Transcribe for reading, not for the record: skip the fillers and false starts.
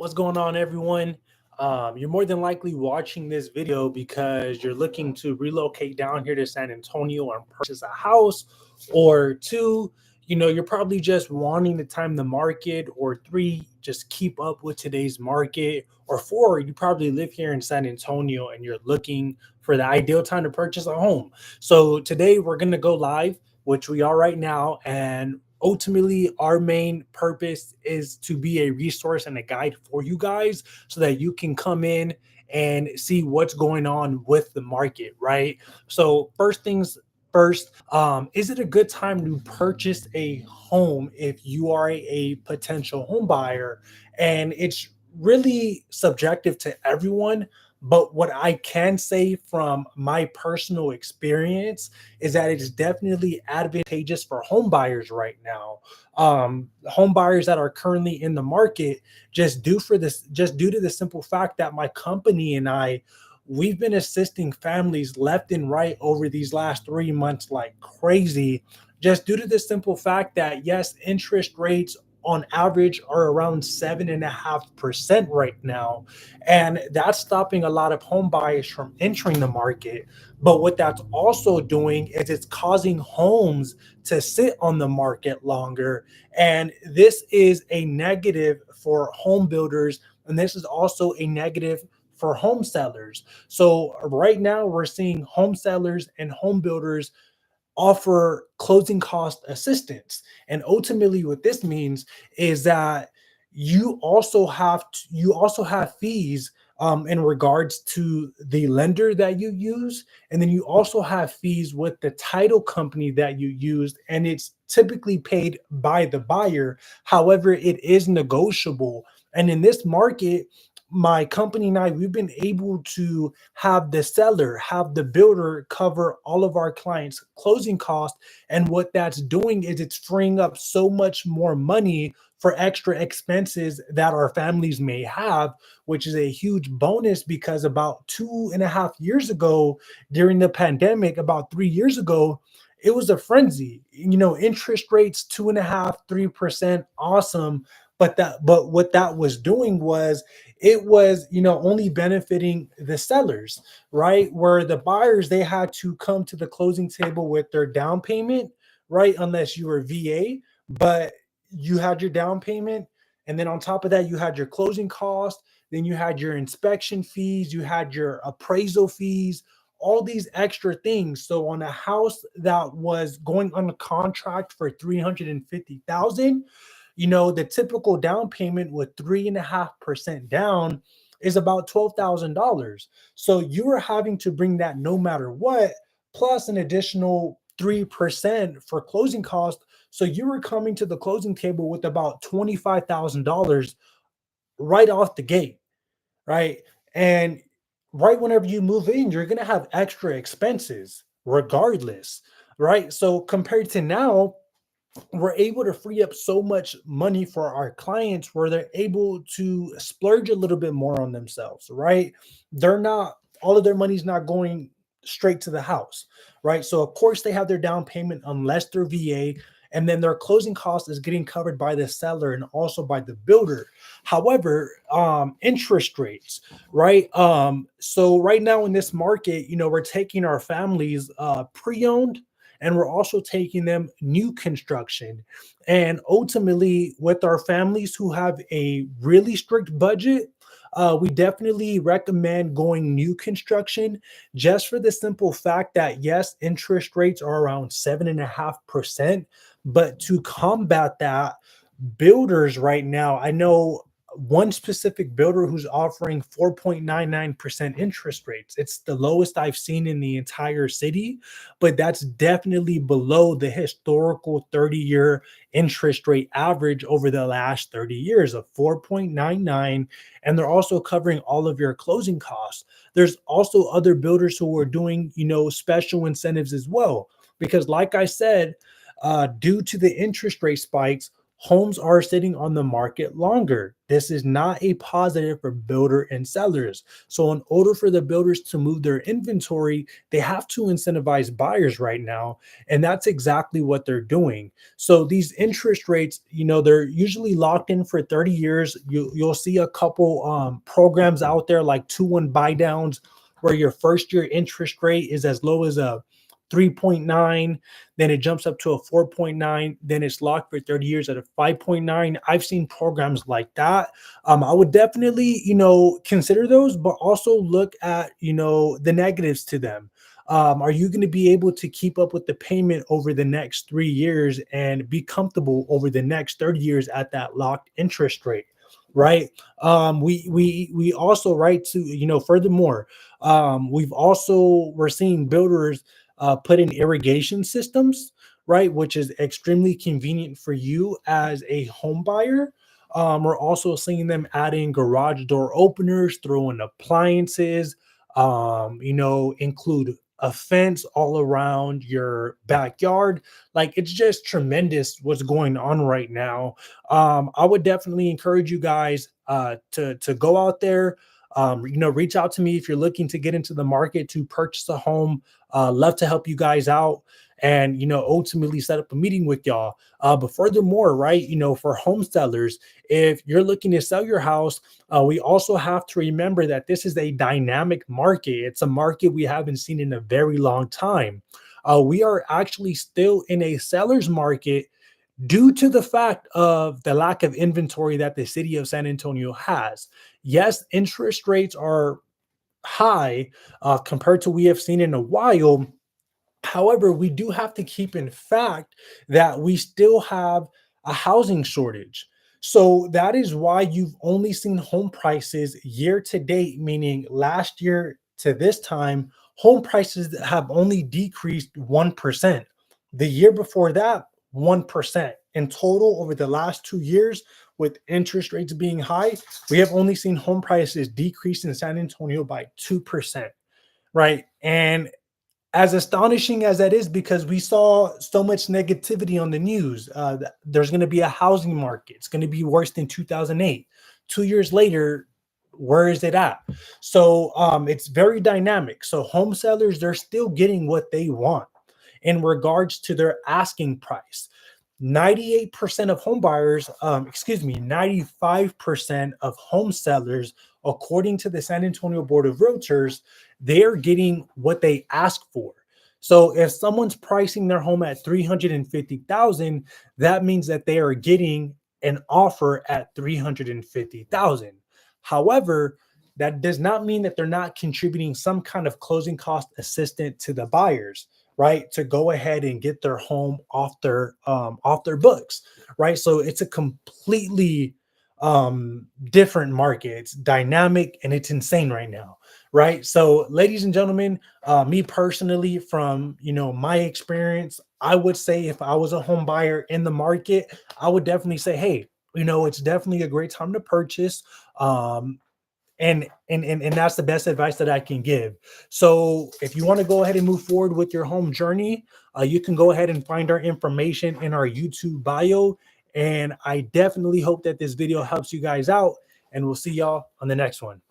What's going on, everyone? You're more than likely watching this video because you're looking to relocate down here to San Antonio and purchase a house, or two, you're probably just wanting to time the market, or three, just keep up with today's market, or four, you probably live here in San Antonio and you're looking for the ideal time to purchase a home. So today we're going to go live, which we are right now, and ultimately our main purpose is to be a resource and a guide for you guys so that you can come in and see what's going on with the market, right? So first things first, is it a good time to purchase a home if you are a potential home buyer? And it's really subjective to everyone, but what I can say from my personal experience is that it's definitely advantageous for home buyers right now. Home buyers that are currently in the market, just due to the simple fact that my company and we've been assisting families left and right over these last 3 months like crazy, just due to the simple fact that yes, interest rates on average are around 7.5% right now. And that's stopping a lot of home buyers from entering the market. But what that's also doing is it's causing homes to sit on the market longer. And this is a negative for home builders. And this is also a negative for home sellers. So right now we're seeing home sellers and home builders offer closing cost assistance. And ultimately what this means is that you also have fees in regards to the lender that you use, and then you also have fees with the title company that you used, and it's typically paid by the buyer. However, it is negotiable. And in this market, my company and we've been able to have the seller, have the builder cover all of our clients' closing costs. And what that's doing is it's freeing up so much more money for extra expenses that our families may have, which is a huge bonus because about 2.5 years ago, during the pandemic, about 3 years ago, it was a frenzy. Interest rates 2.5, 3%, awesome. But what that was doing was it was only benefiting the sellers, right? Where the buyers, they had to come to the closing table with their down payment, right? Unless you were VA, but you had your down payment, and then on top of that you had your closing cost, then you had your inspection fees, you had your appraisal fees, all these extra things. So on a house that was going on a contract for 350,000, the typical down payment with 3.5% down is about $12,000. So you are having to bring that no matter what, plus an additional 3% for closing cost. So you were coming to the closing table with about $25,000 right off the gate, right? And right whenever you move in, you're going to have extra expenses regardless, right? So compared to now, we're able to free up so much money for our clients where they're able to splurge a little bit more on themselves, right? They're not, all of their money's not going straight to the house, right? So of course they have their down payment unless they're VA, and then their closing cost is getting covered by the seller and also by the builder. However, interest rates, right? So right now in this market, we're taking our families pre-owned, and we're also taking them new construction. And ultimately, with our families who have a really strict budget, we definitely recommend going new construction, just for the simple fact that yes, interest rates are around 7.5%. But to combat that, builders right now, I know one specific builder who's offering 4.99% interest rates. It's the lowest I've seen in the entire city, but that's definitely below the historical 30-year interest rate average over the last 30 years of 4.99. And they're also covering all of your closing costs. There's also other builders who are doing, special incentives as well. Because like I said, due to the interest rate spikes, homes are sitting on the market longer. This is not a positive for builder and sellers. So, in order for the builders to move their inventory, they have to incentivize buyers right now. And that's exactly what they're doing. So, these interest rates, they're usually locked in for 30 years. You'll see a couple programs out there like 2-1 buy downs where your first year interest rate is as low as a 3.9, then it jumps up to a 4.9, then it's locked for 30 years at a 5.9. I've seen programs like that. I would definitely, consider those, but also look at, the negatives to them. Are you going to be able to keep up with the payment over the next 3 years and be comfortable over the next 30 years at that locked interest rate? Right. We also, right, to, furthermore, we're seeing builders put in irrigation systems, right, which is extremely convenient for you as a home buyer. We're also seeing them adding garage door openers, throw in appliances, include a fence all around your backyard. Like, it's just tremendous what's going on right now. I would definitely encourage you guys to go out there. Reach out to me if you're looking to get into the market to purchase a home. Love to help you guys out and, ultimately set up a meeting with y'all. But furthermore, right, for home sellers, if you're looking to sell your house, we also have to remember that this is a dynamic market. It's a market we haven't seen in a very long time. We are actually still in a seller's market due to the fact of the lack of inventory that the city of San Antonio has. Yes, interest rates are high compared to we have seen in a while. However, we do have to keep in fact that we still have a housing shortage. So that is why you've only seen home prices year to date, meaning last year to this time, home prices have only decreased 1%. The year before that, 1%. In total, over the last 2 years, with interest rates being high, we have only seen home prices decrease in San Antonio by 2%, right? And as astonishing as that is, because we saw so much negativity on the news, there's going to be a housing market. It's going to be worse than 2008. 2 years later, where is it at? So it's very dynamic. So home sellers, they're still getting what they want in regards to their asking price. 98% of home buyers, 95% of home sellers, according to the San Antonio Board of Realtors, they're getting what they ask for. So if someone's pricing their home at 350,000, that means that they are getting an offer at 350,000. However, that does not mean that they're not contributing some kind of closing cost assistance to the buyers, right, to go ahead and get their home off their books, right? So it's a completely different market. It's dynamic and it's insane right now, right? So, ladies and gentlemen, me personally, from my experience, I would say if I was a home buyer in the market, I would definitely say, hey, it's definitely a great time to purchase. And that's the best advice that I can give. So if you want to go ahead and move forward with your home journey, you can go ahead and find our information in our YouTube bio. And I definitely hope that this video helps you guys out. And we'll see y'all on the next one.